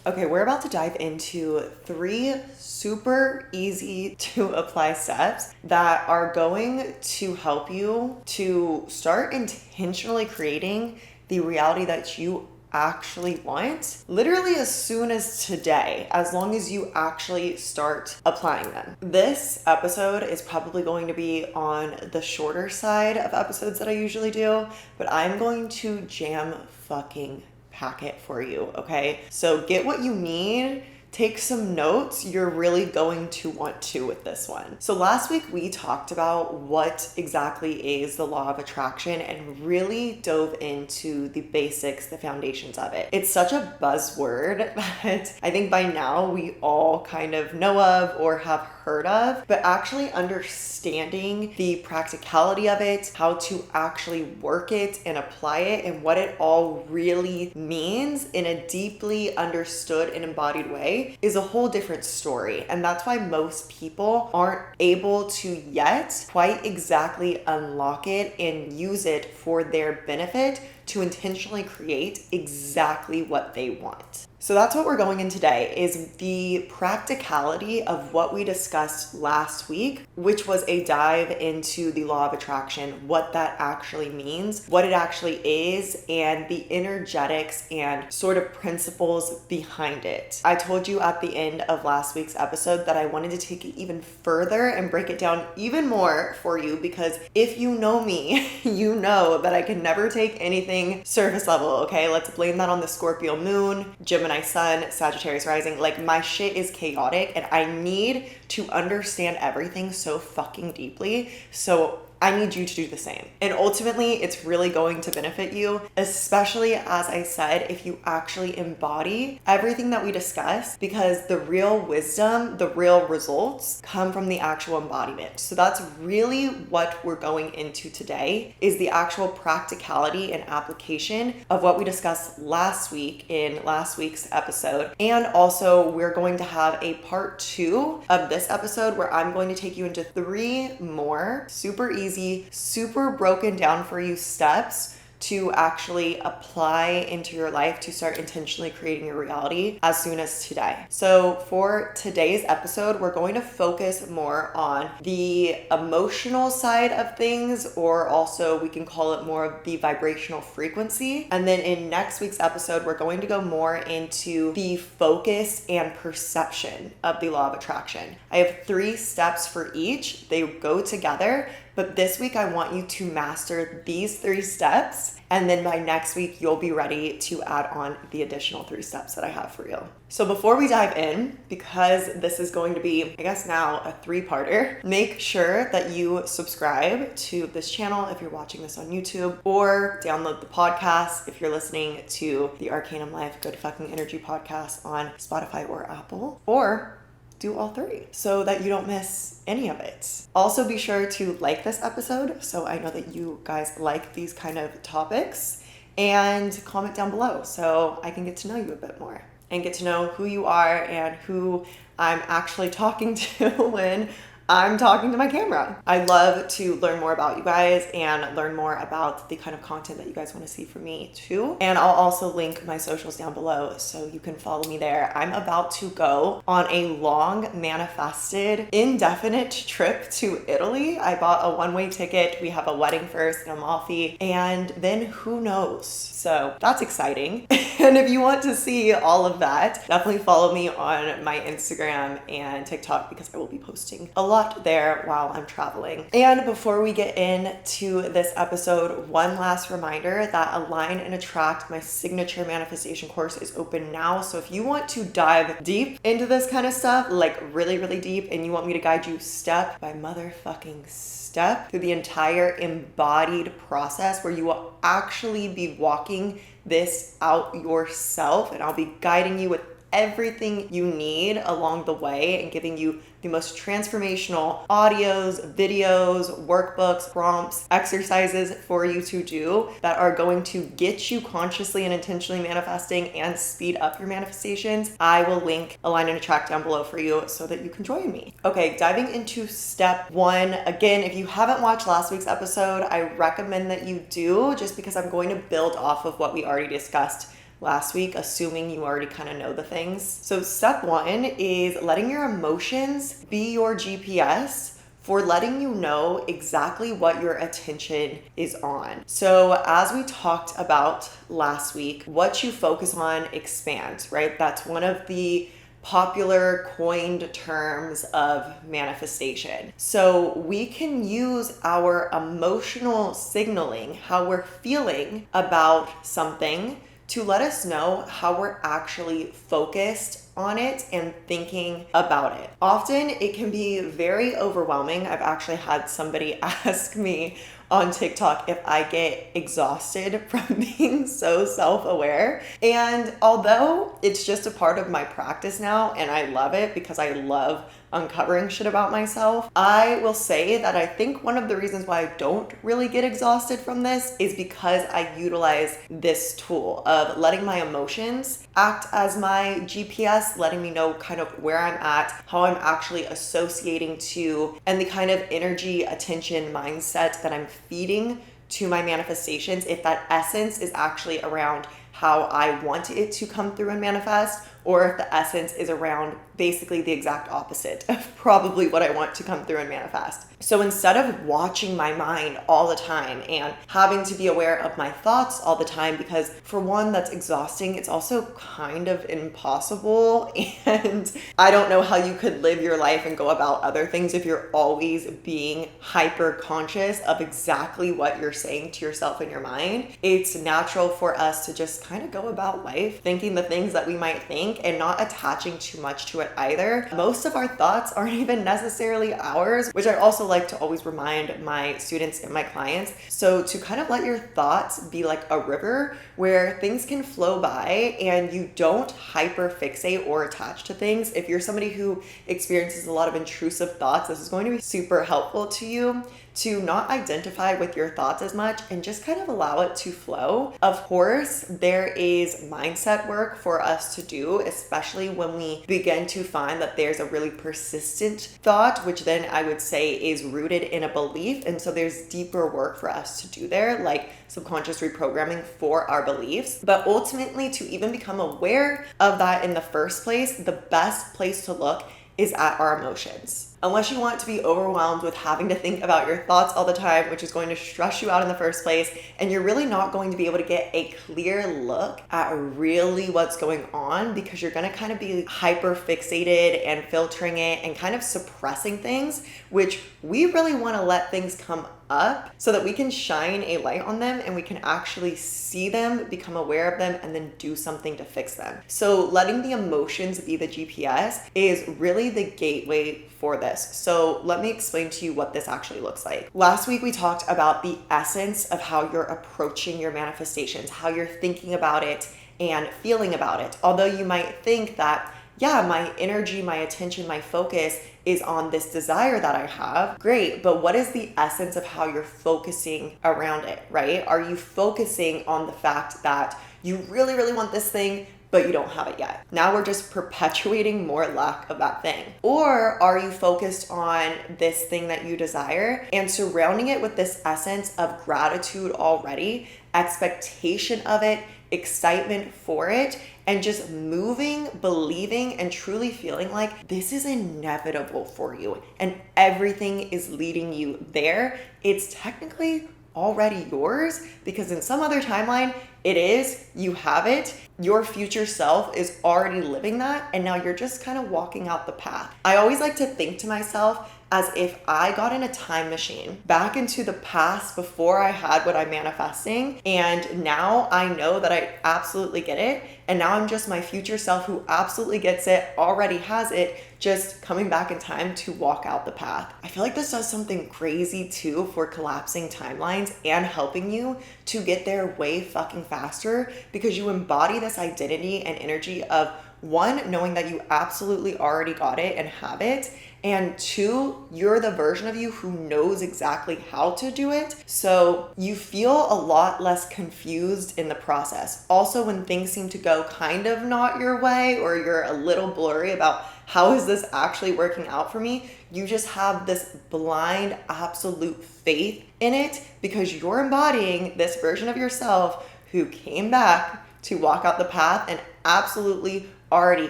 Okay, we're about to dive into 3 super easy to apply steps that are going to help you to start intentionally creating the reality that you actually want literally as soon as today, as long as you actually start applying them. This episode is probably going to be on the shorter side of episodes that I usually do, but I'm going to jam fucking pack it for you, okay? So get what you need. Take some notes. You're really going to want to with this one. So last week we talked about what exactly is the law of attraction and really dove into the basics, the foundations of it. It's such a buzzword that I think by now we all kind of know of or have heard of, but actually understanding the practicality of it, how to actually work it and apply it, and what it all really means in a deeply understood and embodied way is a whole different story. And that's why most people aren't able to yet quite exactly unlock it and use it for their benefit to intentionally create exactly what they want. So that's what we're going in today, is the practicality of what we discussed last week, which was a dive into the law of attraction, what that actually means, what it actually is, and the energetics and sort of principles behind it. I told you at the end of last week's episode that I wanted to take it even further and break it down even more for you, because if you know me, you know that I can never take anything surface level, okay? Let's blame that on the Scorpio moon, Gemini sun, Sagittarius rising. Like, my shit is chaotic and I need to understand everything so fucking deeply. So I need you to do the same. And ultimately, it's really going to benefit you, especially, as I said, if you actually embody everything that we discuss, because the real wisdom, the real results come from the actual embodiment. So that's really what we're going into today, is the actual practicality and application of what we discussed last week in last week's episode. And also, we're going to have a part 2 of this episode where I'm going to take you into 3 more super easy, super broken down for you steps to actually apply into your life to start intentionally creating your reality as soon as today. So for today's episode, we're going to focus more on the emotional side of things, or also we can call it more of the vibrational frequency. And then in next week's episode, we're going to go more into the focus and perception of the law of attraction. I have 3 steps for each. They go together. But this week, I want you to master these 3 steps. And then by next week, you'll be ready to add on the additional 3 steps that I have for you. So before we dive in, because this is going to be, I guess now, a 3-parter, make sure that you subscribe to this channel if you're watching this on YouTube, or download the podcast if you're listening to the Arcanum Life Good Fucking Energy podcast on Spotify or Apple, or do all 3 so that you don't miss any of it. Also, be sure to like this episode so I know that you guys like these kind of topics, and comment down below so I can get to know you a bit more and get to know who you are and who I'm actually talking to when I'm talking to my camera. I love to learn more about you guys and learn more about the kind of content that you guys want to see from me too. And I'll also link my socials down below so you can follow me there. I'm about to go on a long manifested indefinite trip to Italy. I bought a one-way ticket. We have a wedding first and Amalfi, and then who knows? So that's exciting. And if you want to see all of that, definitely follow me on my Instagram and TikTok, because I will be posting a lot there while I'm traveling. And before we get into this episode, one last reminder that Align and Attract, my signature manifestation course, is open now. So if you want to dive deep into this kind of stuff, like really, really deep, and you want me to guide you step by motherfucking step through the entire embodied process where you will actually be walking this out yourself, and I'll be guiding you with everything you need along the way and giving you the most transformational audios, videos, workbooks, prompts, exercises for you to do that are going to get you consciously and intentionally manifesting and speed up your manifestations. I will link Align and Attract down below for you so that you can join me. Okay, diving into step 1. Again, if you haven't watched last week's episode, I recommend that you do, just because I'm going to build off of what we already discussed last week, assuming you already kind of know the things. So step one is letting your emotions be your GPS for letting you know exactly what your attention is on. So as we talked about last week, what you focus on expands, right? That's one of the popular coined terms of manifestation. So we can use our emotional signaling, how we're feeling about something, to let us know how we're actually focused on it and thinking about it. Often it can be very overwhelming. I've actually had somebody ask me on TikTok if I get exhausted from being so self-aware. And although it's just a part of my practice now and I love it because I love uncovering shit about myself, I will say that I think one of the reasons why I don't really get exhausted from this is because I utilize this tool of letting my emotions act as my GPS, letting me know kind of where I'm at, how I'm actually associating to, and the kind of energy, attention, mindset that I'm feeding to my manifestations, if that essence is actually around how I want it to come through and manifest, or if the essence is around basically the exact opposite of probably what I want to come through and manifest. So instead of watching my mind all the time and having to be aware of my thoughts all the time, because for one, that's exhausting, it's also kind of impossible. And I don't know how you could live your life and go about other things if you're always being hyper conscious of exactly what you're saying to yourself in your mind. It's natural for us to just kind of go about life thinking the things that we might think and not attaching too much to it either. Most of our thoughts aren't even necessarily ours, which I also like to always remind my students and my clients. So to kind of let your thoughts be like a river where things can flow by and you don't hyper fixate or attach to things. If you're somebody who experiences a lot of intrusive thoughts, this is going to be super helpful to you to not identify with your thoughts as much and just kind of allow it to flow. Of course, there is mindset work for us to do, especially when we begin to find that there's a really persistent thought, which then I would say is rooted in a belief. And so there's deeper work for us to do there, like subconscious reprogramming for our beliefs. But ultimately, to even become aware of that in the first place, the best place to look is at our emotions. Unless you want to be overwhelmed with having to think about your thoughts all the time, which is going to stress you out in the first place, and you're really not going to be able to get a clear look at really what's going on because you're going to kind of be hyper fixated and filtering it and kind of suppressing things, which we really want to let things come up so that we can shine a light on them and we can actually see them, become aware of them, and then do something to fix them. So letting the emotions be the GPS is really the gateway for this. So let me explain to you what this actually looks like. Last week we talked about the essence of how you're approaching your manifestations, how you're thinking about it and feeling about it. Although you might think that, yeah, my energy, my attention, my focus is on this desire that I have. Great, but what is the essence of how you're focusing around it, right? Are you focusing on the fact that you really, really want this thing, but you don't have it yet? Now we're just perpetuating more lack of that thing. Or are you focused on this thing that you desire and surrounding it with this essence of gratitude already, expectation of it, excitement for it, and just moving, believing, and truly feeling like this is inevitable for you and everything is leading you there? It's technically already yours because in some other timeline, it is, you have it, your future self is already living that, and now you're just kind of walking out the path. I always like to think to myself as if I got in a time machine back into the past before I had what I'm manifesting, and now I know that I absolutely get it, and now I'm just my future self who absolutely gets it, already has it, just coming back in time to walk out the path. I feel like this does something crazy too for collapsing timelines and helping you to get there way fucking faster because you embody this identity and energy of one, knowing that you absolutely already got it and have it, and two, you're the version of you who knows exactly how to do it. So you feel a lot less confused in the process. Also, when things seem to go kind of not your way or you're a little blurry about how is this actually working out for me, you just have this blind, absolute faith in it because you're embodying this version of yourself who came back to walk out the path and absolutely already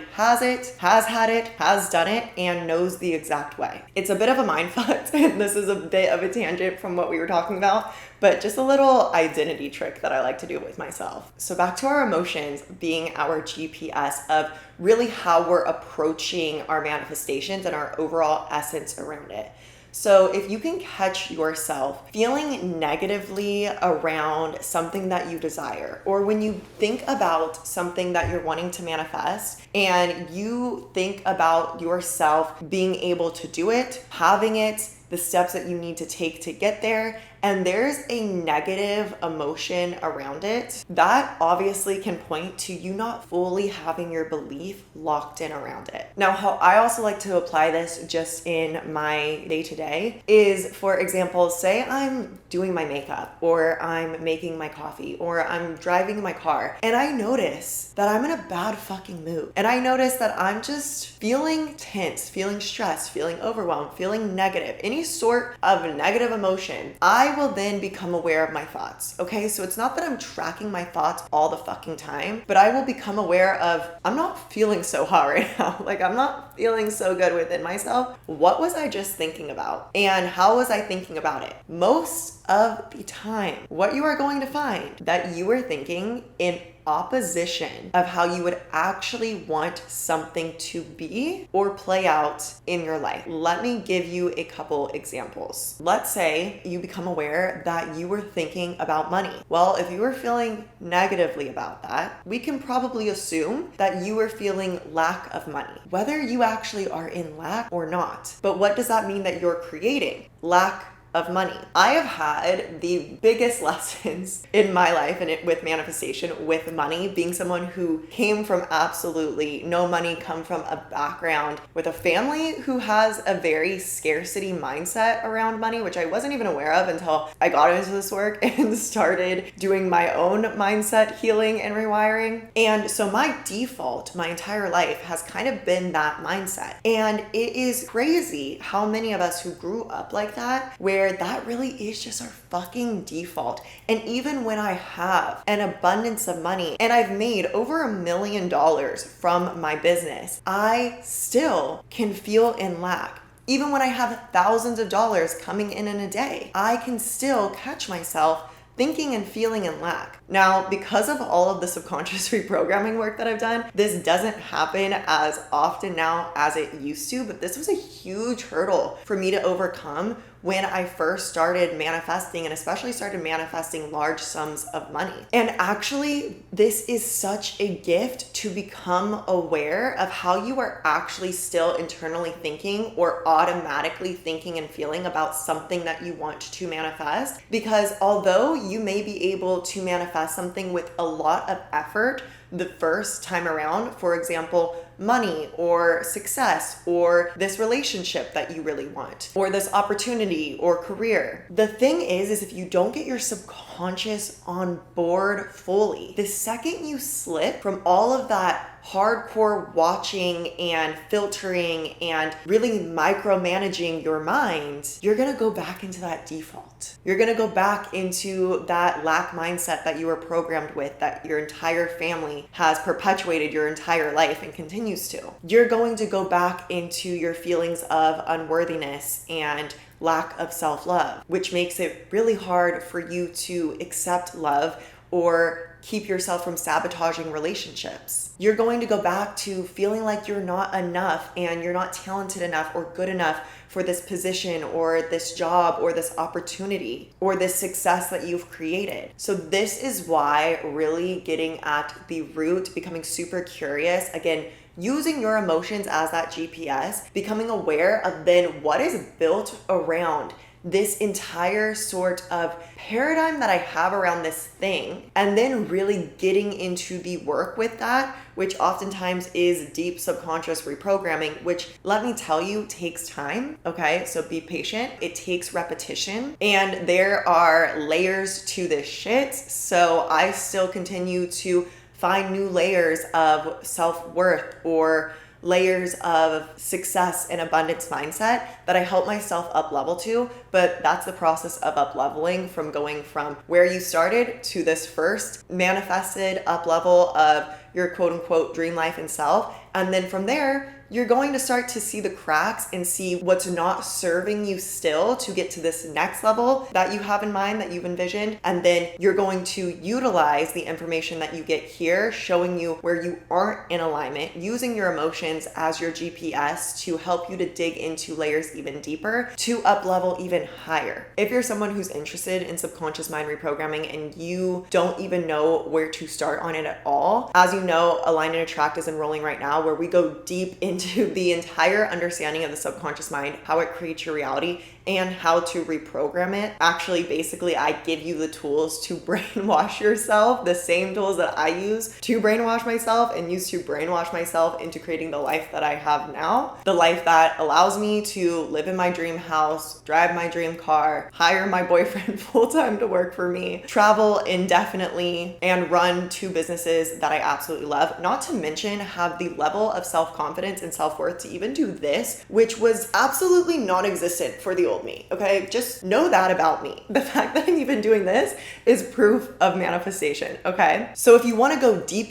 has it, has had it, has done it, and knows the exact way. It's a bit of a mindfuck, and this is a bit of a tangent from what we were talking about, but just a little identity trick that I like to do with myself. So back to our emotions being our GPS of really how we're approaching our manifestations and our overall essence around it. So if you can catch yourself feeling negatively around something that you desire, or when you think about something that you're wanting to manifest and you think about yourself being able to do it, having it, the steps that you need to take to get there, and there's a negative emotion around it, that obviously can point to you not fully having your belief locked in around it. Now, how I also like to apply this just in my day-to-day is, for example, say I'm doing my makeup, or I'm making my coffee, or I'm driving my car, and I notice that I'm in a bad fucking mood. And I notice that I'm just feeling tense, feeling stressed, feeling overwhelmed, feeling negative, any sort of negative emotion. I will then become aware of my thoughts. Okay, so it's not that I'm tracking my thoughts all the fucking time, but I will become aware of, I'm not feeling so hot right now. Like, I'm not feeling so good within myself. What was I just thinking about? And how was I thinking about it? Most of the time, what you are going to find that you are thinking in opposition of how you would actually want something to be or play out in your life. Let me give you a couple examples. Let's say you become aware that you were thinking about money. Well, if you were feeling negatively about that, we can probably assume that you were feeling lack of money, whether you actually are in lack or not. But what does that mean that you're creating? Lack of money. I have had the biggest lessons in my life and with manifestation with money, being someone who came from absolutely no money, come from a background with a family who has a very scarcity mindset around money, which I wasn't even aware of until I got into this work and started doing my own mindset healing and rewiring. And so my default, my entire life has kind of been that mindset. And it is crazy how many of us who grew up like that, where that really is just our fucking default. And even when I have an abundance of money and I've made over $1 million from my business, I still can feel in lack. Even when I have thousands of dollars coming in a day, I can still catch myself thinking and feeling in lack. Now, because of all of the subconscious reprogramming work that I've done, this doesn't happen as often now as it used to, but this was a huge hurdle for me to overcome when I first started manifesting, and especially started manifesting large sums of money. And actually, this is such a gift to become aware of how you are actually still internally thinking or automatically thinking and feeling about something that you want to manifest. Because although you may be able to manifest something with a lot of effort the first time around, for example, money or success or this relationship that you really want or this opportunity or career. The thing is if you don't get your subconscious on board fully, the second you slip from all of that hardcore watching and filtering and really micromanaging your mind, you're gonna go back into that default. You're gonna go back into that lack mindset that you were programmed with, that your entire family has perpetuated your entire life and continues to. You're going to go back into your feelings of unworthiness and lack of self-love, which makes it really hard for you to accept love or keep yourself from sabotaging relationships. You're going to go back to feeling like you're not enough and you're not talented enough or good enough for this position or this job or this opportunity or this success that you've created. So this is why really getting at the root, becoming super curious, again, using your emotions as that GPS, becoming aware of then what is built around this entire sort of paradigm that I have around this thing, and then really getting into the work with that, which oftentimes is deep subconscious reprogramming, which let me tell you takes time. Okay, so be patient. It takes repetition, and there are layers to this shit. So I still continue to find new layers of self-worth or layers of success and abundance mindset that I help myself up level to. But that's the process of up leveling, from going from where you started to this first manifested up level of your quote unquote dream life and self. And then from there, you're going to start to see the cracks and see what's not serving you still to get to this next level that you have in mind, that you've envisioned. And then you're going to utilize the information that you get here, showing you where you aren't in alignment, using your emotions as your GPS to help you to dig into layers even deeper, to up level even higher. If you're someone who's interested in subconscious mind reprogramming and you don't even know where to start on it at all, as you know, Align and Attract is enrolling right now, where we go deep into the entire understanding of the subconscious mind, how it creates your reality, and how to reprogram it. Actually, basically, I give you the tools to brainwash yourself, the same tools that I use to brainwash myself and use to brainwash myself into creating the life that I have now. The life that allows me to live in my dream house, drive my dream car, hire my boyfriend full-time to work for me, travel indefinitely, and run 2 businesses that I absolutely love. Not to mention have the level of self-confidence and self-worth to even do this, which was absolutely non-existent for the old me. Okay, just know that about me. The fact that I'm even doing this is proof of manifestation. Okay, so if you want to go deep,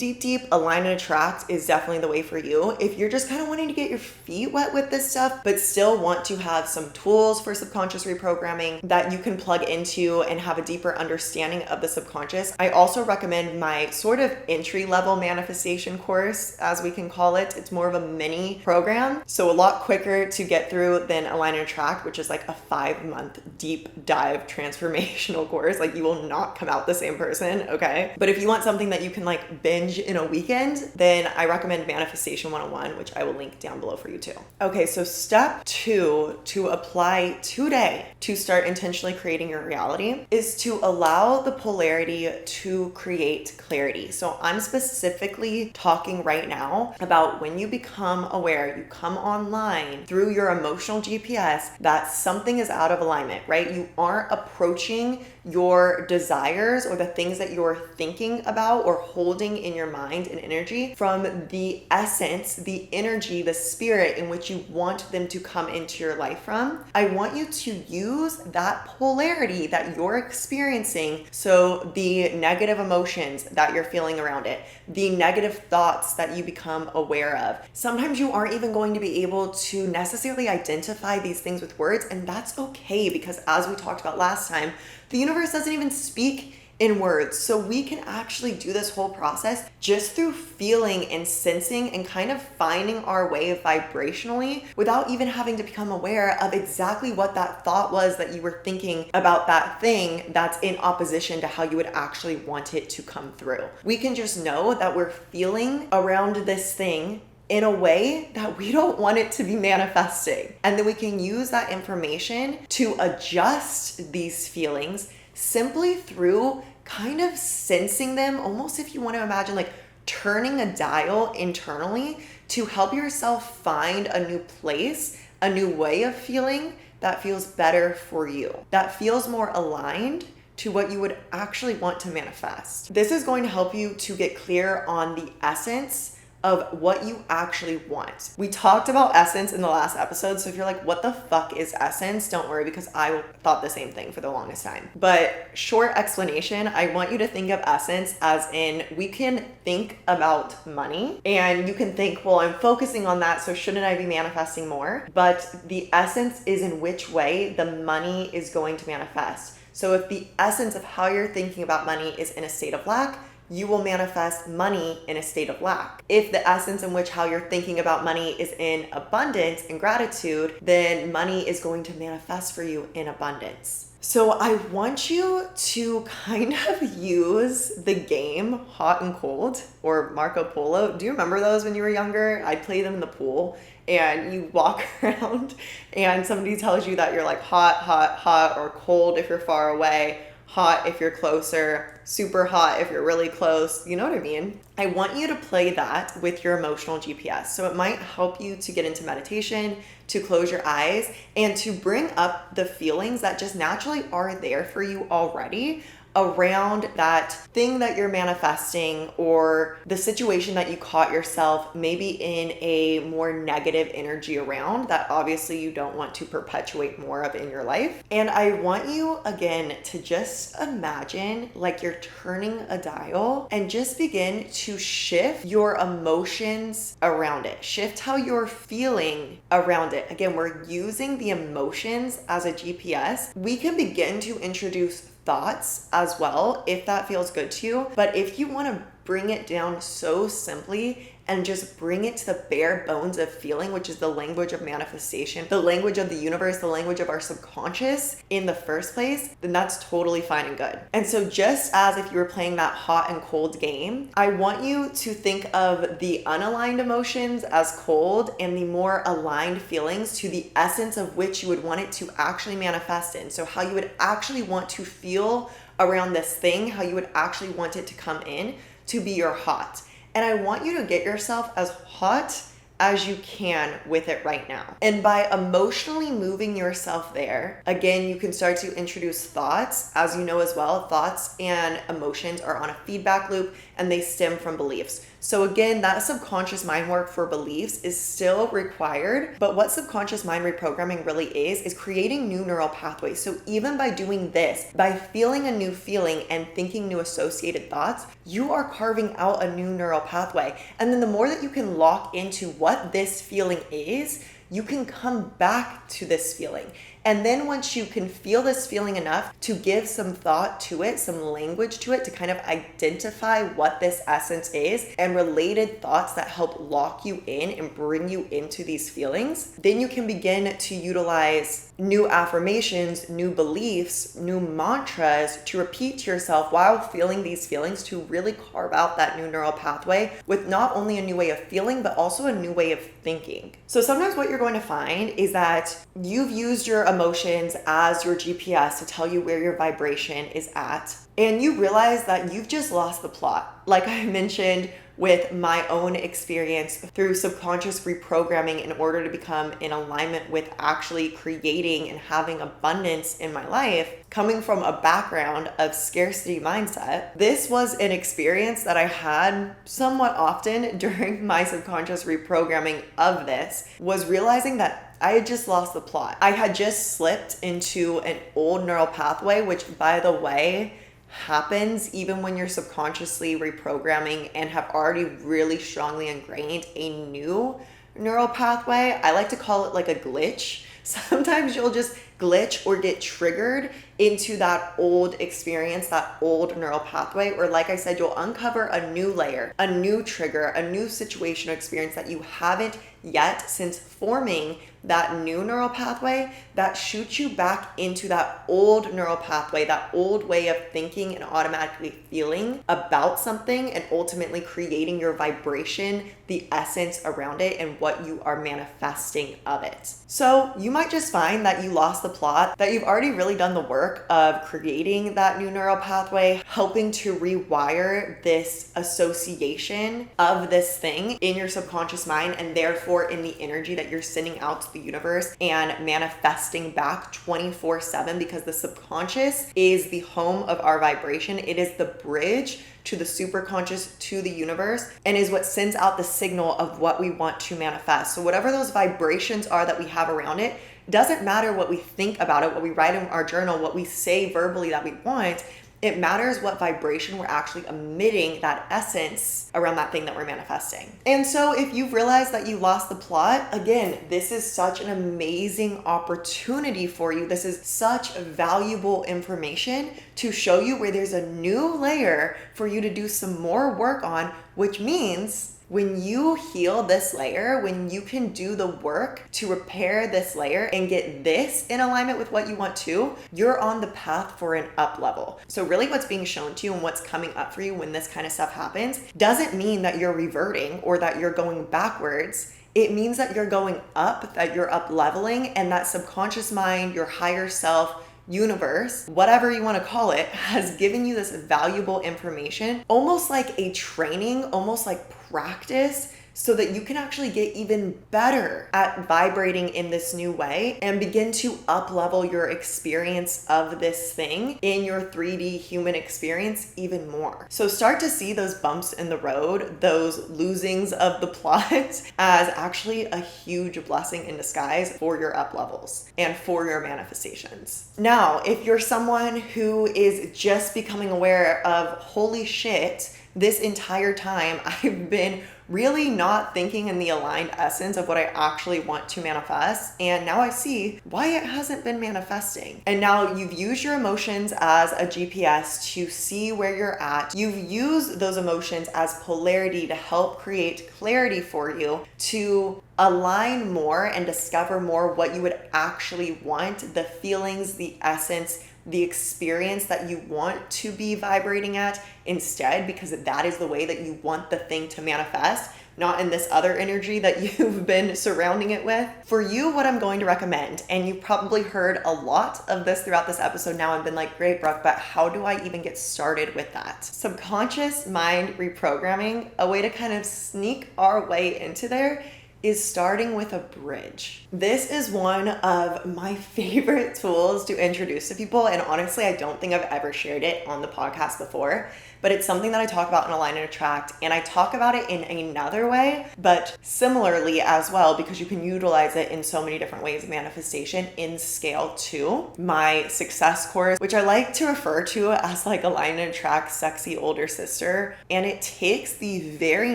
Align and Attract is definitely the way for you. If you're just kind of wanting to get your feet wet with this stuff, but still want to have some tools for subconscious reprogramming that you can plug into and have a deeper understanding of the subconscious, I also recommend my sort of entry-level manifestation course, as we can call it. It's more of a mini program, so a lot quicker to get through than Align and Attract, which is like a 5-month deep dive transformational course. Like, you will not come out the same person, okay? But if you want something that you can like binge in a weekend, then I recommend Manifestation 101, which I will link down below for you too. Okay, so step 2 to apply today to start intentionally creating your reality is to allow the polarity to create clarity. So I'm specifically talking right now about when you become aware, you come online through your emotional GPS that something is out of alignment, right? You aren't approaching your desires or the things that you're thinking about or holding in your mind and energy from the essence, the energy, the spirit in which you want them to come into your life from. I want you to use that polarity that you're experiencing. So the negative emotions that you're feeling around it, the negative thoughts that you become aware of. Sometimes you aren't even going to be able to necessarily identify these things with words, and that's okay, because as we talked about last time, the universe doesn't even speak in words. So we can actually do this whole process just through feeling and sensing and kind of finding our way vibrationally without even having to become aware of exactly what that thought was that you were thinking about that thing that's in opposition to how you would actually want it to come through. We can just know that we're feeling around this thing in a way that we don't want it to be manifesting. And then we can use that information to adjust these feelings simply through kind of sensing them, almost if you want to imagine like turning a dial internally to help yourself find a new place, a new way of feeling that feels better for you, that feels more aligned to what you would actually want to manifest. This is going to help you to get clear on the essence of what you actually want. We talked about essence in the last episode, so if you're like, what the fuck is essence? Don't worry, because I thought the same thing for the longest time. But short explanation, I want you to think of essence as in, we can think about money and you can think, well, I'm focusing on that, so shouldn't I be manifesting more? But the essence is in which way the money is going to manifest. So if the essence of how you're thinking about money is in a state of lack, you will manifest money in a state of lack. If the essence in which how you're thinking about money is in abundance and gratitude, then money is going to manifest for you in abundance. So I want you to kind of use the game Hot and Cold or Marco Polo. Do you remember those when you were younger? I'd play them in the pool, and you walk around and somebody tells you that you're like hot, hot, hot, or cold if you're far away, hot if you're closer, super hot if you're really close. You know what I mean? I want you to play that with your emotional GPS. So it might help you to get into meditation, to close your eyes, and to bring up the feelings that just naturally are there for you already around that thing that you're manifesting or the situation that you caught yourself maybe in a more negative energy around that obviously you don't want to perpetuate more of in your life. And I want you again to just imagine like you're turning a dial and just begin to shift your emotions around it. Shift how you're feeling around it. Again, we're using the emotions as a GPS. We can begin to introduce thoughts as well if that feels good to you. But if you want to bring it down so simply and just bring it to the bare bones of feeling, which is the language of manifestation, the language of the universe, the language of our subconscious in the first place, then that's totally fine and good. And so just as if you were playing that hot and cold game, I want you to think of the unaligned emotions as cold and the more aligned feelings to the essence of which you would want it to actually manifest in. So how you would actually want to feel around this thing, how you would actually want it to come in to be your hot. And I want you to get yourself as hot as you can with it right now. And by emotionally moving yourself there, again, you can start to introduce thoughts. As you know as well, thoughts and emotions are on a feedback loop and they stem from beliefs. So again, that subconscious mind work for beliefs is still required, but what subconscious mind reprogramming really is creating new neural pathways. So even by doing this, by feeling a new feeling and thinking new associated thoughts, you are carving out a new neural pathway. And then the more that you can lock into what this feeling is, you can come back to this feeling. And then once you can feel this feeling enough to give some thought to it, some language to it, to kind of identify what this essence is and related thoughts that help lock you in and bring you into these feelings, then you can begin to utilize new affirmations, new beliefs, new mantras to repeat to yourself while feeling these feelings to really carve out that new neural pathway with not only a new way of feeling, but also a new way of thinking. So sometimes what you're going to find is that you've used your emotions as your GPS to tell you where your vibration is at, and you realize that you've just lost the plot. Like I mentioned with my own experience through subconscious reprogramming in order to become in alignment with actually creating and having abundance in my life, coming from a background of scarcity mindset, this was an experience that I had somewhat often during my subconscious reprogramming of this, was realizing that I had just lost the plot. I had just slipped into an old neural pathway, which by the way, happens even when you're subconsciously reprogramming and have already really strongly ingrained a new neural pathway. I like to call it like a glitch. Sometimes you'll just glitch or get triggered into that old experience, that old neural pathway, or like I said, you'll uncover a new layer, a new trigger, a new situation or experience that you haven't yet since forming that new neural pathway that shoots you back into that old neural pathway, that old way of thinking and automatically feeling about something and ultimately creating your vibration, the essence around it, and what you are manifesting of it. So you might just find that you lost the plot, that you've already really done the work of creating that new neural pathway, helping to rewire this association of this thing in your subconscious mind, and therefore in the energy that you're sending out to the universe and manifesting back 24/7, because the subconscious is the home of our vibration. It is the bridge to the superconscious, to the universe, and is what sends out the signal of what we want to manifest. So whatever those vibrations are that we have around it, doesn't matter what we think about it, what we write in our journal, what we say verbally that we want. It matters what vibration we're actually emitting, that essence around that thing that we're manifesting. And so if you've realized that you lost the plot, again, this is such an amazing opportunity for you. This is such valuable information to show you where there's a new layer for you to do some more work on, which means when you heal this layer, when you can do the work to repair this layer and get this in alignment with what you want to, you're on the path for an up level. So really what's being shown to you and what's coming up for you when this kind of stuff happens doesn't mean that you're reverting or that you're going backwards. It means that you're going up, that you're up leveling, and that subconscious mind, your higher self, universe, whatever you want to call it, has given you this valuable information, almost like a training, almost like practice so that you can actually get even better at vibrating in this new way and begin to up-level your experience of this thing in your 3D human experience even more. So start to see those bumps in the road, those losings of the plot as actually a huge blessing in disguise for your up levels and for your manifestations. Now, if you're someone who is just becoming aware of, holy shit, this entire time I've been really not thinking in the aligned essence of what I actually want to manifest, and now I see why it hasn't been manifesting. And now you've used your emotions as a GPS to see where you're at. You've used those emotions as polarity to help create clarity for you to align more and discover more what you would actually want, the feelings, the essence, the experience that you want to be vibrating at instead, because that is the way that you want the thing to manifest, not in this other energy that you've been surrounding it with. For you, what I'm going to recommend, and you've probably heard a lot of this throughout this episode now and been like, great, Brooke, but how do I even get started with that? Subconscious mind reprogramming, a way to kind of sneak our way into there, is starting with a bridge. This is one of my favorite tools to introduce to people, and honestly, I don't think I've ever shared it on the podcast before, but it's something that I talk about in Align and Attract, and I talk about it in another way, but similarly as well, because you can utilize it in so many different ways of manifestation in Scale 2, my success course, which I like to refer to as like Align and Attract sexy older sister, and it takes the very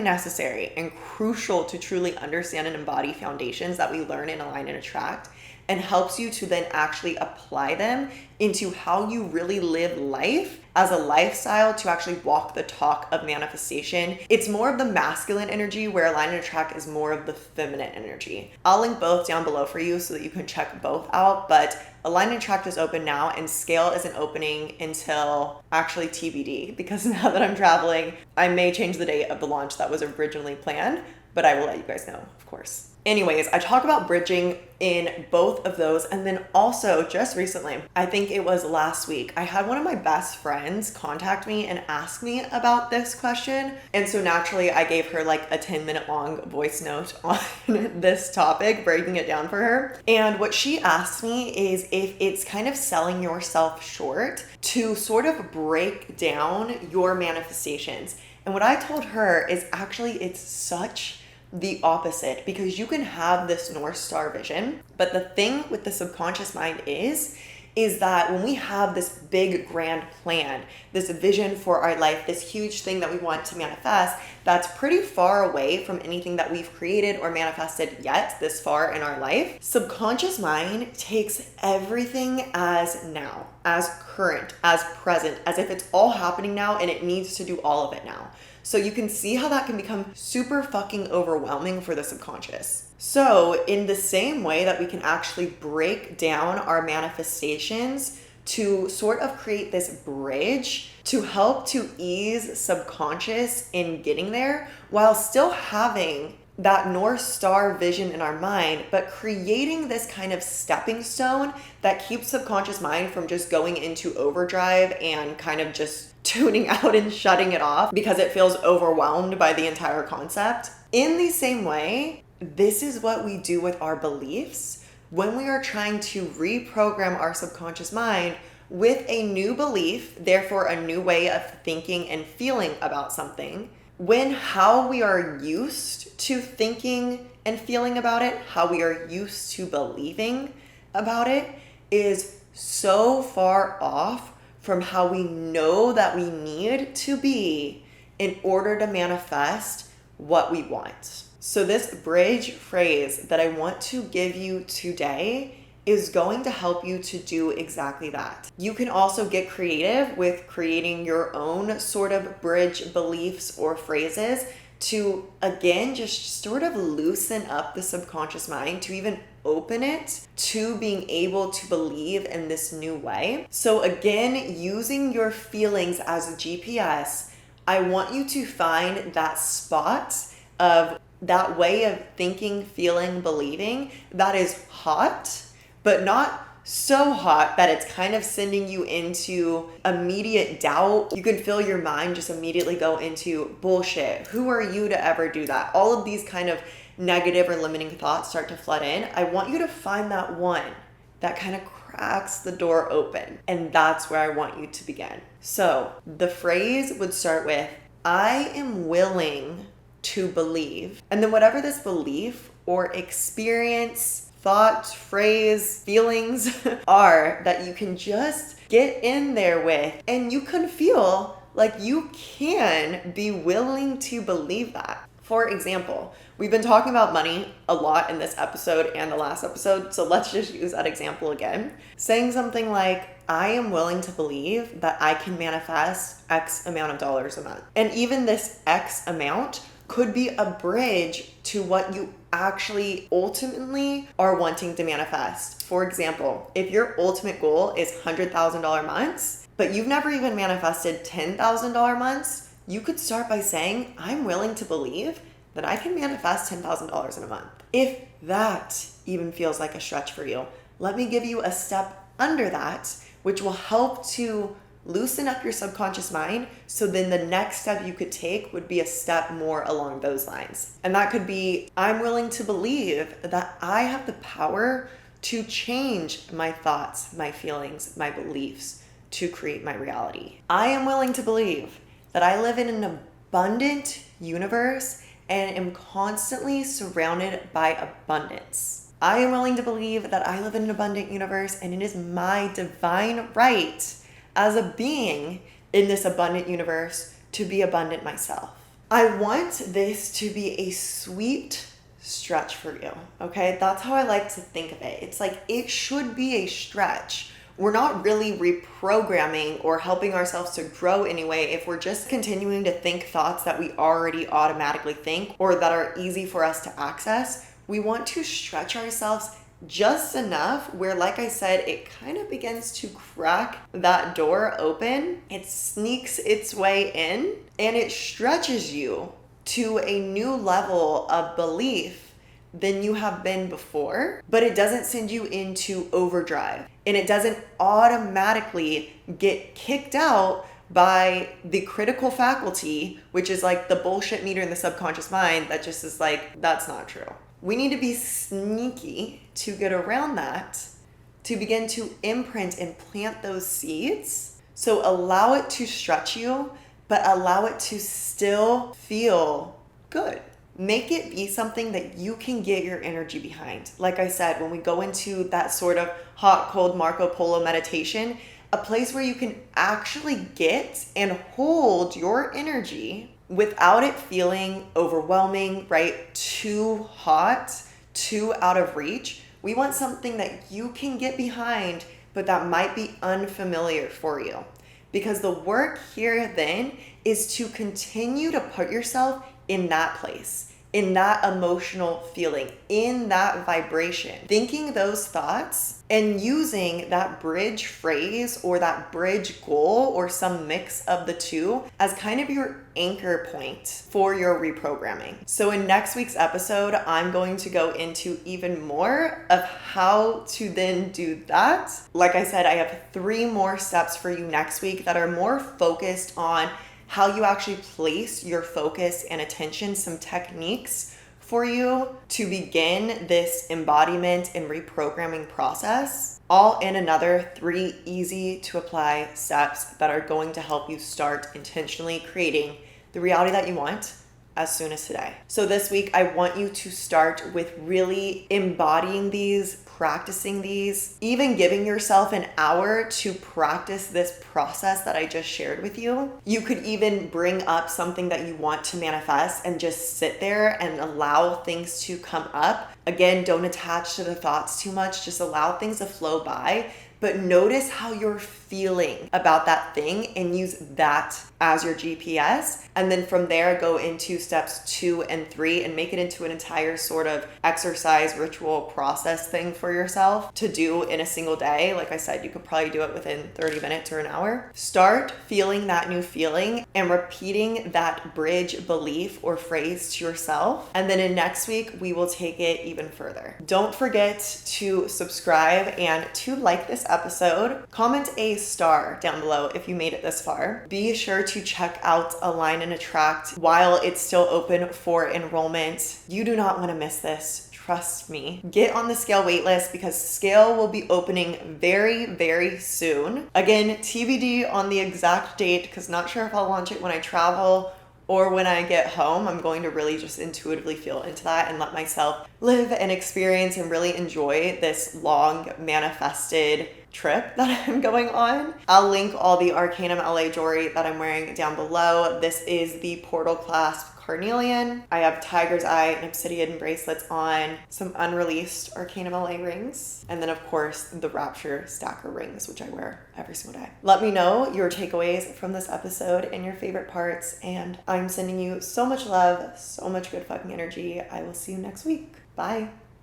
necessary and crucial to truly understand and embody foundations that we learn in Align and Attract, and helps you to then actually apply them into how you really live life as a lifestyle to actually walk the talk of manifestation. It's more of the masculine energy, where Align and Attract is more of the feminine energy. I'll link both down below for you so that you can check both out, but Align and Attract is open now, and Scale isn't opening until actually TBD, because now that I'm traveling, I may change the date of the launch that was originally planned, but I will let you guys know, of course. Anyways, I talk about bridging in both of those. And then also just recently, I think it was last week, I had one of my best friends contact me and ask me about this question. And so naturally I gave her like a 10-minute long voice note on this topic, breaking it down for her. And what she asked me is if it's kind of selling yourself short to sort of break down your manifestations. And what I told her is actually it's such the opposite, because you can have this North Star vision, but the thing with the subconscious mind is that when we have this big grand plan, this vision for our life, this huge thing that we want to manifest, that's pretty far away from anything that we've created or manifested yet this far in our life. Subconscious mind takes everything as now, as current, as present, as if it's all happening now and it needs to do all of it now. So you can see how that can become super fucking overwhelming for the subconscious. So in the same way that we can actually break down our manifestations to sort of create this bridge to help to ease subconscious in getting there, while still having that North Star vision in our mind, but creating this kind of stepping stone that keeps subconscious mind from just going into overdrive and kind of just tuning out and shutting it off because it feels overwhelmed by the entire concept. In the same way, this is what we do with our beliefs when we are trying to reprogram our subconscious mind with a new belief, therefore a new way of thinking and feeling about something. When how we are used to thinking and feeling about it, how we are used to believing about it, is so far off from how we know that we need to be in order to manifest what we want. So this bridge phrase that I want to give you today is going to help you to do exactly that. You can also get creative with creating your own sort of bridge beliefs or phrases to, again, just sort of loosen up the subconscious mind, to even open it to being able to believe in this new way. So again, using your feelings as a GPS, I want you to find that spot of that way of thinking, feeling, believing that is hot, but not so hot that it's kind of sending you into immediate doubt. You can feel your mind just immediately go into bullshit. Who are you to ever do that? All of these kind of negative or limiting thoughts start to flood in. I want you to find that one that kind of cracks the door open. And that's where I want you to begin. So the phrase would start with, I am willing to believe. And then whatever this belief or experience, thought, phrase, feelings are that you can just get in there with, and you can feel like you can be willing to believe that. For example, we've been talking about money a lot in this episode and the last episode, so let's just use that example again. Saying something like, I am willing to believe that I can manifest X amount of dollars a month. And even this X amount could be a bridge to what you actually ultimately are wanting to manifest. For example, if your ultimate goal is $100,000 months, but you've never even manifested $10,000 months, you could start by saying, I'm willing to believe that I can manifest $10,000 in a month. If that even feels like a stretch for you, let me give you a step under that, which will help to loosen up your subconscious mind. So then the next step you could take would be a step more along those lines. And that could be, I'm willing to believe that I have the power to change my thoughts, my feelings, my beliefs to create my reality. I am willing to believe that I live in an abundant universe and am constantly surrounded by abundance. I am willing to believe that I live in an abundant universe and it is my divine right as a being in this abundant universe to be abundant myself. I want this to be a sweet stretch for you, okay? That's how I like to think of it. It's like it should be a stretch. We're not really reprogramming or helping ourselves to grow anyway if we're just continuing to think thoughts that we already automatically think or that are easy for us to access. We want to stretch ourselves just enough where, like I said, it kind of begins to crack that door open. It sneaks its way in and it stretches you to a new level of belief than you have been before, but it doesn't send you into overdrive and it doesn't automatically get kicked out by the critical faculty, which is like the bullshit meter in the subconscious mind that just is like, that's not true. We need to be sneaky to get around that, to begin to imprint and plant those seeds. So allow it to stretch you, but allow it to still feel good. Make it be something that you can get your energy behind. Like I said, when we go into that sort of hot, cold Marco Polo meditation, a place where you can actually get and hold your energy without it feeling overwhelming, right? Too hot, too out of reach. We want something that you can get behind, but that might be unfamiliar for you. Because the work here then is to continue to put yourself in that place, in that emotional feeling, in that vibration, thinking those thoughts and using that bridge phrase or that bridge goal or some mix of the two as kind of your anchor point for your reprogramming. So in next week's episode, I'm going to go into even more of how to then do that. Like I said, I have 3 more steps for you next week that are more focused on how you actually place your focus and attention, some techniques for you to begin this embodiment and reprogramming process, all in another 3 easy to apply steps that are going to help you start intentionally creating the reality that you want as soon as today. So this week, I want you to start with really embodying these, practicing these, even giving yourself an hour to practice this process that I just shared with you. You could even bring up something that you want to manifest and just sit there and allow things to come up. Again, don't attach to the thoughts too much. Just allow things to flow by, but notice how you're feeling about that thing and use that as your GPS. And then from there, go into steps 2 and 3 and make it into an entire sort of exercise, ritual, process thing for yourself to do in a single day. Like I said, you could probably do it within 30 minutes or an hour. Start feeling that new feeling and repeating that bridge belief or phrase to yourself. And then in next week, we will take it even further. Don't forget to subscribe and to like this episode. Comment a star down below if you made it this far. Be sure to check out Align and Attract while it's still open for enrollment. You do not want to miss this. Trust me. Get on the Scale waitlist because Scale will be opening very, very soon. Again, TBD on the exact date because not sure if I'll launch it when I travel or when I get home. I'm going to really just intuitively feel into that and let myself live and experience and really enjoy this long manifested trip that I'm going on. I'll link all the Arcanum LA jewelry that I'm wearing down below. This is the Portal Clasp Carnelian. I have Tiger's Eye and Obsidian bracelets on, some unreleased Arcanum LA rings, and then of course the Rapture Stacker rings, which I wear every single day. Let me know your takeaways from this episode and your favorite parts, and I'm sending you so much love, so much good fucking energy. I will see you next week. Bye.